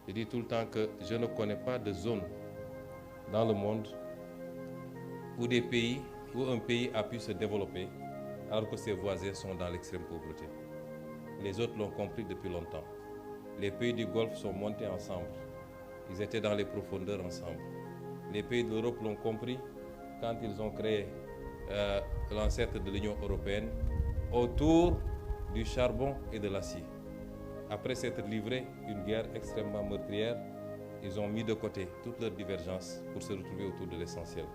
Je dis tout le temps que je ne connais pas de zone dans le monde où un pays a pu se développer alors que ses voisins sont dans l'extrême pauvreté. Les autres l'ont compris depuis longtemps. Les pays du Golfe sont montés ensemble. Ils étaient dans les profondeurs ensemble. Les pays d'Europe l'ont compris quand ils ont créé l'ancêtre de l'Union européenne autour du charbon et de l'acier. Après s'être livré une guerre extrêmement meurtrière, ils ont mis de côté toutes leurs divergences pour se retrouver autour de l'essentiel.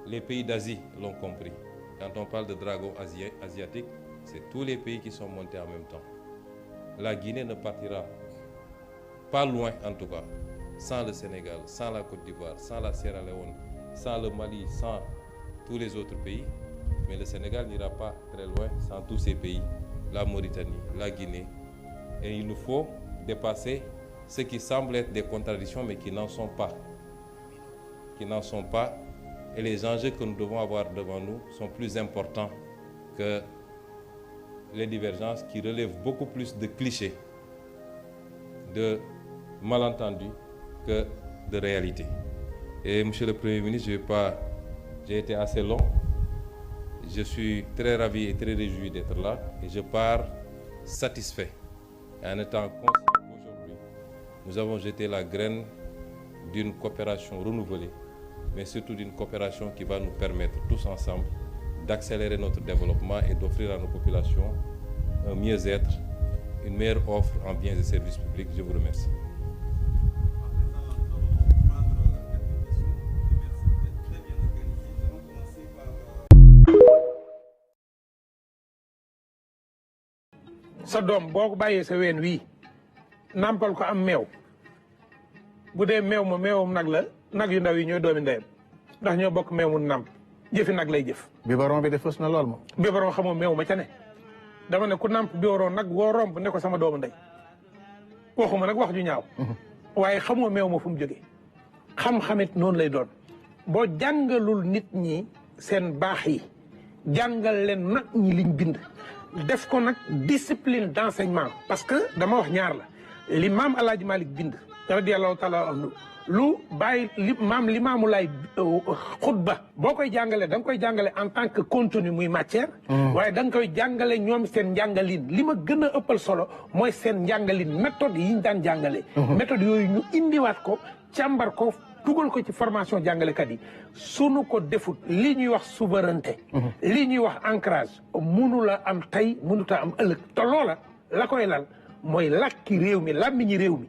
Les pays d'Asie l'ont compris. Quand on parle de dragon asiatique, c'est tous les pays qui sont montés en même temps. La Guinée ne partira pas loin, en tout cas, sans le Sénégal, sans la Côte d'Ivoire, sans la Sierra Leone, sans le Mali, sans tous les autres pays. Mais le Sénégal n'ira pas très loin sans tous ces pays, la Mauritanie, la Guinée. Et il nous faut dépasser ce qui semble être des contradictions, mais qui n'en sont pas. Qui n'en sont pas. Et les enjeux que nous devons avoir devant nous sont plus importants que les divergences qui relèvent beaucoup plus de clichés, de malentendus que de réalité. Et Monsieur le Premier ministre, j'ai été assez long. Je suis très ravi et très réjoui d'être là et je pars satisfait en étant conscient qu'aujourd'hui, nous avons jeté la graine d'une coopération renouvelée, mais surtout d'une coopération qui va nous permettre tous ensemble d'accélérer notre développement et d'offrir à nos populations un mieux-être, une meilleure offre en biens et services publics. Je vous remercie. sa doom boo ko bàyyee sa ween wii nampal ko am meew bu dee meew ma meewam nag la nag yu ndaw yi ñooy doomi ndeyam ndax ñoo bokk meew mu namp jëfi nag lay jëf. biberon bi de fës na lool moom. biberon xamoo meew ma ca ne dama ne ku namp biberon nag woo romb ne ko sama doomu ndey waxuma nag wax ju ñaaw. waaye xamoo meew ma fu mu jógee xam-xamit noonu lay doon boo jàngalul nit ñi seen baax yi jàngal leen mag ñi liñ bind. def ko nag discipline d'enseignement parce que dama wax ñaar la li maam El Hadj Malick bind radiyallahu taala anhu lu bàyyi limaamu lay xutba boo koy jàngale da nga koy jàngale en tant que contenu muy matière. waaye da nga koy jàngale ñoom seen njàngalin li ma gën a ëppal solo mooy seen njàngalin méthode yi ñu daan jàngale. méthode yooyu ñu indiwaat ko càmbar ko dugal ko ci formation jàngalekat yi sunu ko defut li ñuy wax souveraineté. li ñuy wax ancrage munu la am tey mënuta am ëllëg te loola la koy lal mooy làkki réew mi làmmiñi réew mi.